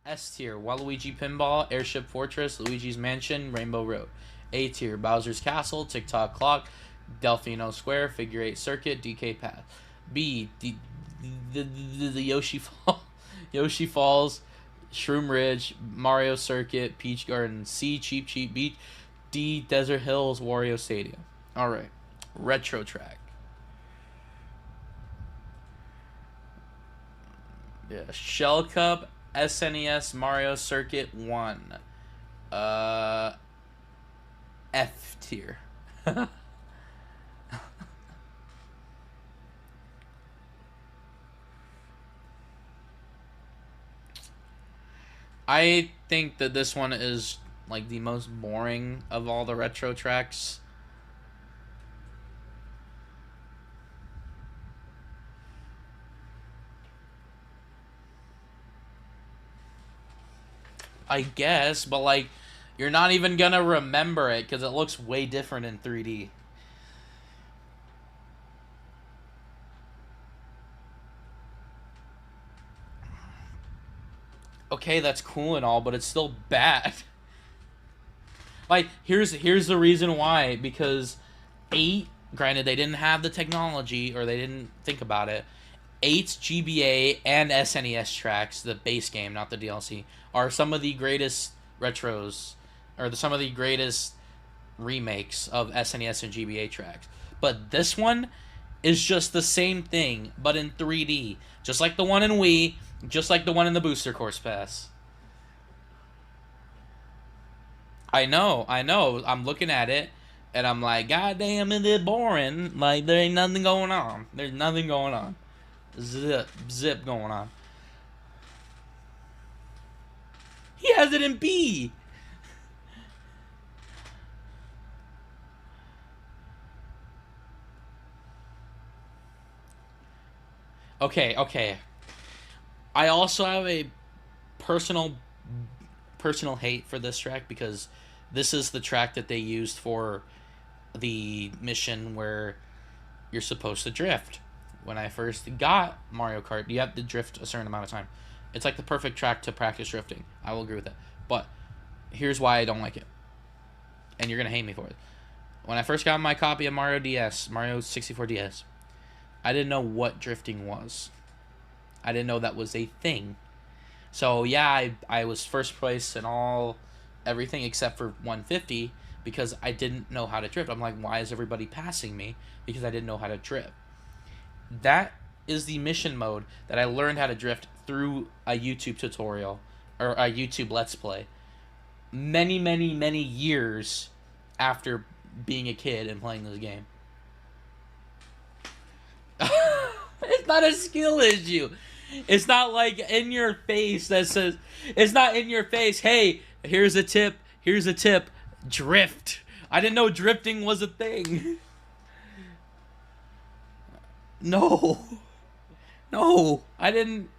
S tier, Waluigi Pinball, Airship Fortress, Luigi's Mansion, Rainbow Road. A tier, Bowser's Castle, Tick-Tock Clock, Delfino Square, Figure 8 Circuit, DK Path. B, the Yoshi Fall, Yoshi Falls, Shroom Ridge, Mario Circuit, Peach Garden. C, Cheap Cheap Beach. D, Desert Hills, Wario Stadium. Alright, retro track. Yeah, Shell Cup, SNES, Mario Circuit 1. F tier. I think that this one is like the most boring of all the retro tracks. I guess, but like, you're not even gonna remember it because it looks way different in 3D. Okay, that's cool and all, but it's still bad. Like, here's the reason why. Because 8, granted, they didn't have the technology, or they didn't think about it. 8's GBA and SNES tracks, the base game, not the DLC, are some of the greatest retros, or some of the greatest remakes of SNES and GBA tracks. But this one is just the same thing, but in 3D. Just like the one in Wii, just like the one in the Booster Course Pass. I know. I'm looking at it, and I'm like, God damn, it is boring. Like, there ain't nothing going on. There's nothing going on. Zip going on. He has it in B. Okay. I also have a personal hate for this track because this is the track that they used for the mission where you're supposed to drift. When I first got Mario Kart, you have to drift a certain amount of time. It's like the perfect track to practice drifting. I will agree with that. But here's why I don't like it. And you're going to hate me for it. When I first got my copy of Mario 64 DS, I didn't know what drifting was. I didn't know that was a thing. So yeah, I was first place in everything except for 150 because I didn't know how to drift. I'm like, why is everybody passing me? Because I didn't know how to drift. That is the mission mode that I learned how to drift through a YouTube tutorial or a YouTube Let's Play. Many years after being a kid and playing this game. It's not a skill issue. It's not like in your face that says, it's not in your face, hey, here's a tip, drift. I didn't know drifting was a thing. No, I didn't,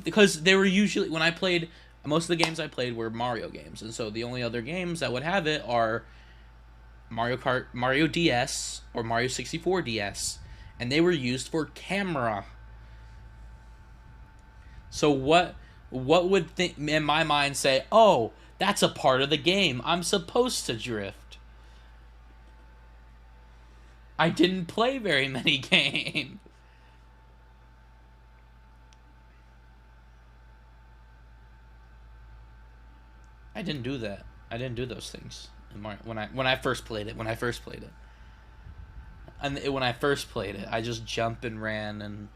because they were usually, when I played, most of the games I played were Mario games, and so the only other games that would have it are Mario Kart, Mario DS, or Mario 64 DS, and they were used for camera. So what would in my mind say, oh, that's a part of the game, I'm supposed to drift. I didn't play very many games. I didn't do that. I didn't do those things when I first played it. And when I first played it, I just jumped and ran and.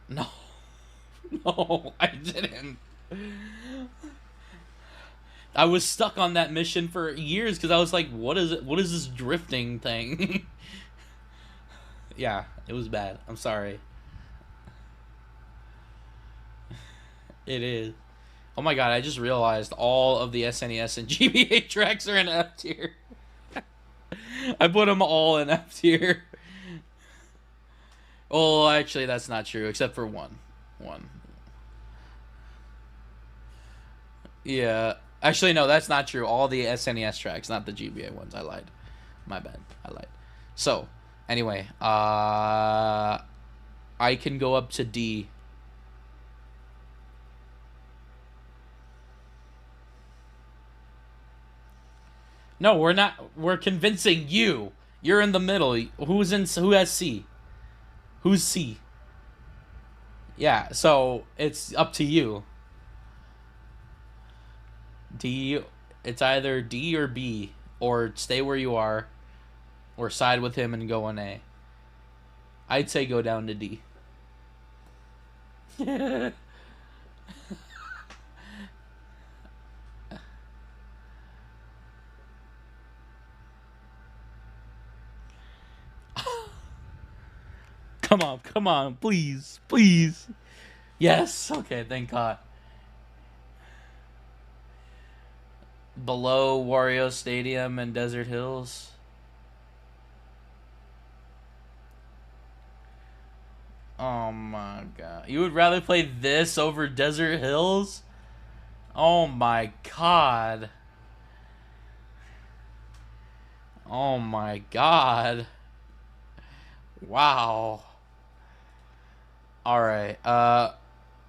No, I didn't. I was stuck on that mission for years because I was like, what is it? What is this drifting thing? Yeah, it was bad. I'm sorry. It is. Oh my god, I just realized all of the SNES and GBA tracks are in F tier. I put them all in F tier. Oh, actually, that's not true, except for one. Yeah. Actually, no, that's not true. All the SNES tracks, not the GBA ones. I lied. My bad. I lied. So, anyway, I can go up to D. No, we're not. We're convincing you. You're in the middle. Who has C? Who's C? Yeah, so it's up to you. D. It's either D or B, or stay where you are, or side with him and go on A. I'd say go down to D. Come on, please, please. Yes. Okay, thank God. Below Wario Stadium and Desert Hills. Oh my God. You would rather play this over Desert Hills? Oh my God. Oh my God. Wow. Alright,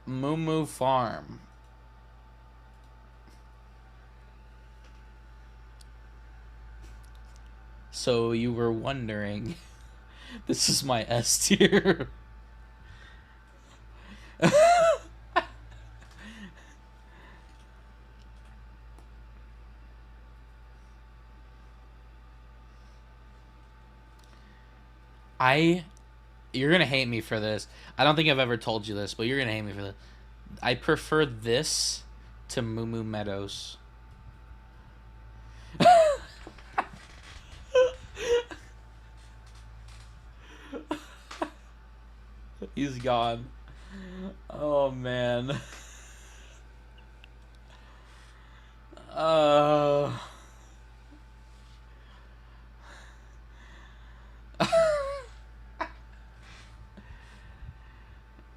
Moo Moo Farm. So you were wondering, this is my S tier. You're gonna hate me for this. I don't think I've ever told you this, but you're gonna hate me for this. I prefer this to Moo Moo Meadows. He's gone. Oh man. Uh.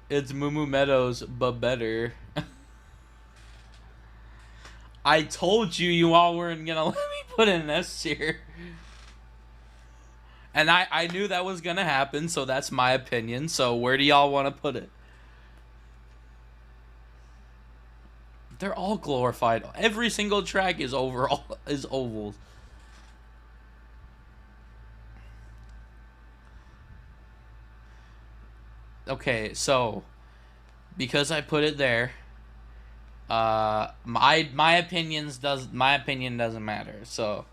It's Moo Moo Meadows, but better. I told you you all weren't gonna let me put in S tier. And I knew that was gonna happen, so that's my opinion. So where do y'all want to put it? They're all glorified. Every single track is overall is ovals. Okay, so because I put it there, my opinion doesn't matter. So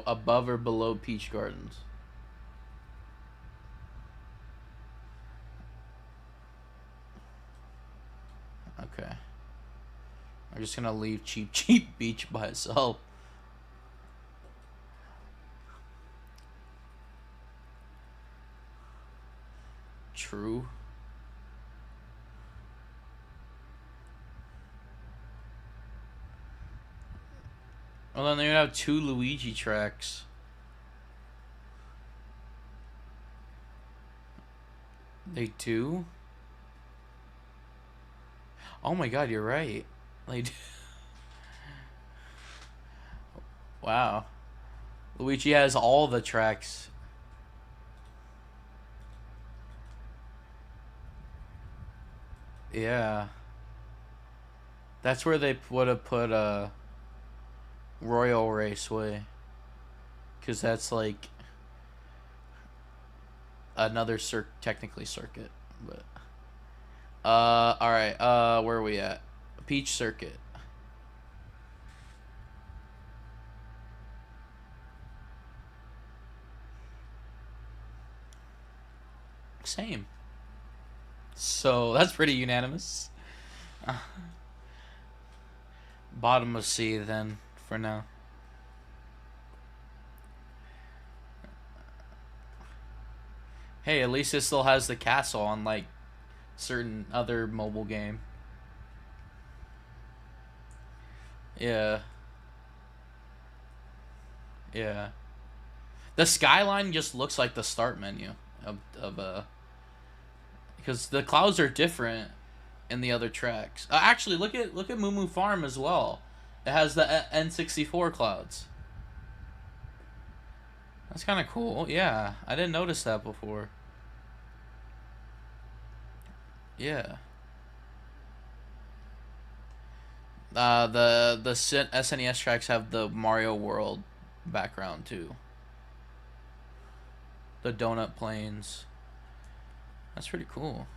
above or below Peach Gardens? Okay. I'm just gonna leave Cheap Cheap Beach by itself. True. Well, then they would have two Luigi tracks. They do? Oh my God, you're right. They do. Wow. Luigi has all the tracks. Yeah. That's where they would have put Royal Raceway. Because that's like another technically circuit. But alright, where are we at? Peach Circuit. Same. So that's pretty unanimous. Bottom of C then for now. Hey, at least it still has the castle, unlike certain other mobile game. Yeah, yeah. The skyline just looks like the start menu of because the clouds are different in the other tracks. Actually, look at Moo Moo Farm as well. It has the N64 clouds. That's kind of cool. Yeah, I didn't notice that before. Yeah. The SNES tracks have the Mario World background too. The donut plains. That's pretty cool.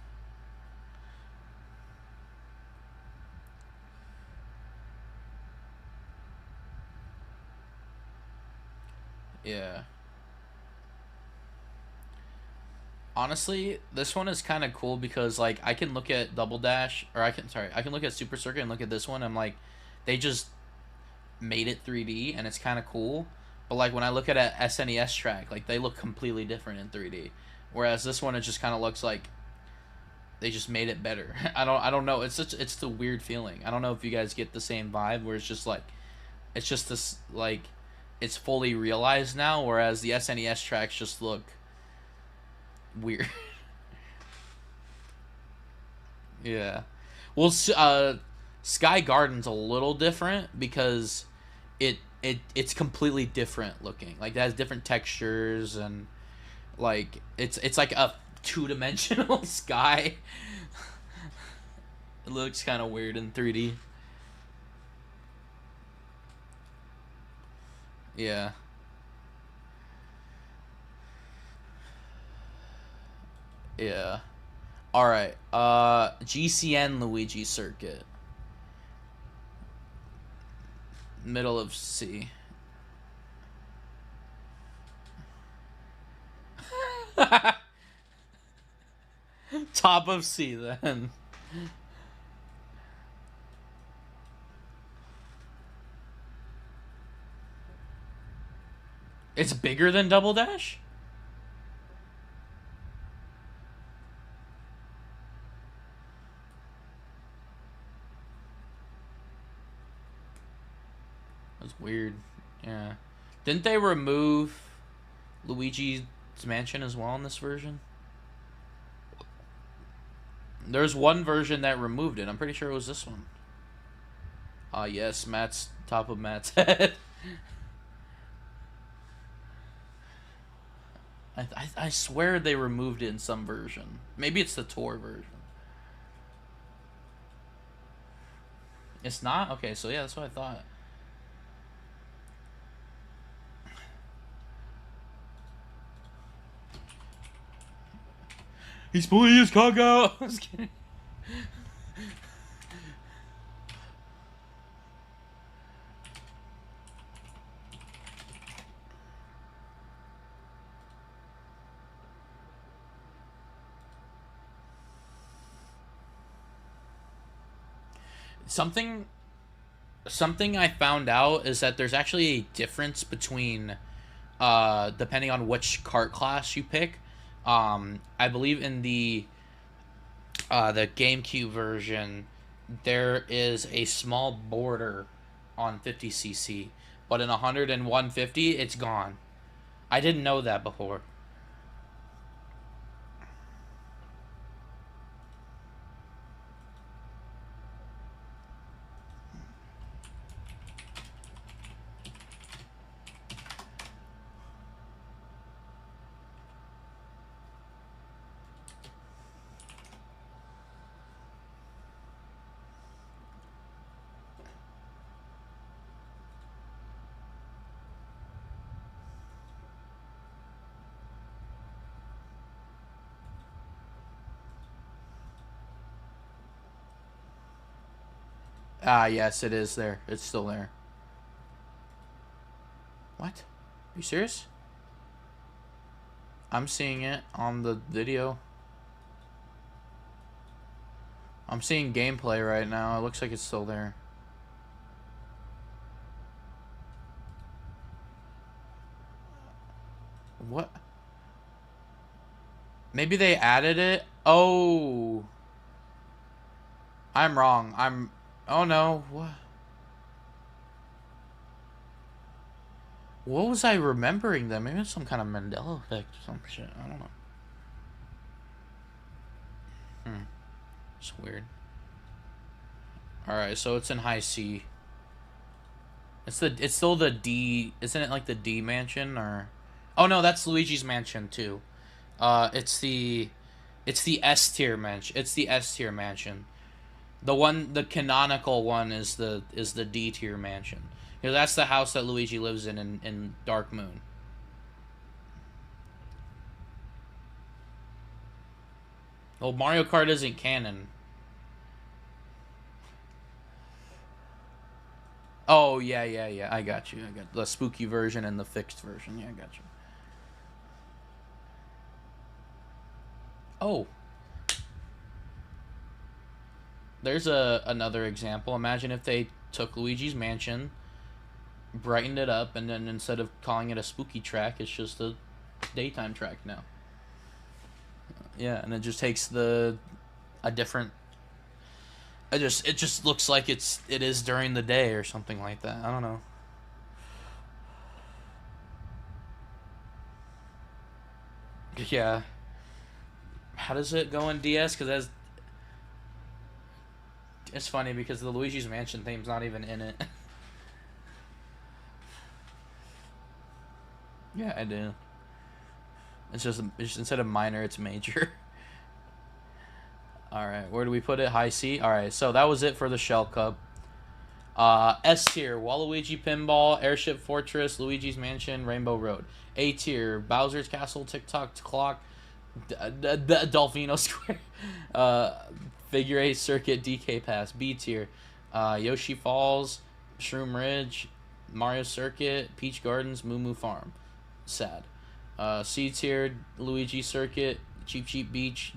Yeah. Honestly, this one is kind of cool because like I can look at Double Dash or I can look at Super Circuit and look at this one. I'm like, they just made it 3D and it's kind of cool. But like when I look at a SNES track, like they look completely different in 3D. Whereas this one, it just kind of looks like they just made it better. I don't know. It's the weird feeling. I don't know if you guys get the same vibe where it's just like it's just this like it's fully realized now, whereas the SNES tracks just look weird. Yeah. Well, Sky Garden's a little different because it's completely different looking. Like it has different textures and like it's like a two-dimensional sky. It looks kind of weird in 3D. Yeah. Yeah. All right. GCN Luigi Circuit. Middle of C. Top of C then. It's bigger than Double Dash? That's weird. Yeah. Didn't they remove Luigi's Mansion as well in this version? There's one version that removed it. I'm pretty sure it was this one. Ah, yes, Matt's top of Matt's head. I swear they removed it in some version. Maybe it's the tour version. It's not? Okay, so yeah, that's what I thought. He's pulling his cock out. I was kidding. Something something I found out is that there's actually a difference between depending on which cart class you pick. I believe in the GameCube version there is a small border on 50cc, but in 100 and 150 it's gone. I didn't know that before. Ah, yes, it is there. It's still there. What? Are you serious? I'm seeing it on the video. I'm seeing gameplay right now. It looks like it's still there. What? Maybe they added it. Oh, I'm wrong. Oh no. What was I remembering then? Maybe it's some kind of Mandela effect or some shit. I don't know. It's weird. All right, so it's in high C. It's still the D. Isn't it like the D mansion or? Oh no, that's Luigi's mansion too. It's the S tier mansion. It's the S tier mansion. The canonical one is the D tier mansion. You know, that's the house that Luigi lives in Dark Moon. Well, Mario Kart isn't canon. Oh yeah, yeah, yeah. I got you. I got the spooky version and the fixed version. Yeah, I got you. Oh, there's another example. Imagine if they took Luigi's Mansion, brightened it up, and then instead of calling it a spooky track, it's just a daytime track now. Yeah, and it just takes a different. It just looks like it is during the day or something like that. I don't know. Yeah. How does it go in DS? Because it's funny because the Luigi's Mansion theme's not even in it. Yeah, I do. It's just instead of minor, it's major. All right, where do we put it? High C. All right, so that was it for the Shell Cup. S tier: Waluigi Pinball, Airship Fortress, Luigi's Mansion, Rainbow Road. A tier: Bowser's Castle, TikTok Clock, Dolphino Square, Figure 8 Circuit, DK Pass. B tier: Yoshi Falls, Shroom Ridge, Mario Circuit, Peach Gardens, Moo Moo Farm. Sad. C tier: Luigi Circuit, Cheap Cheap Beach,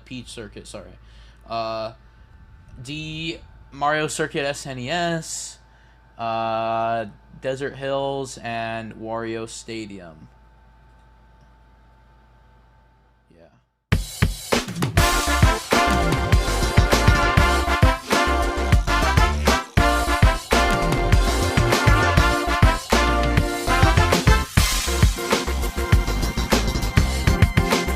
Peach Circuit. Sorry. Uh, D Mario Circuit SNES, Desert Hills, and Wario Stadium.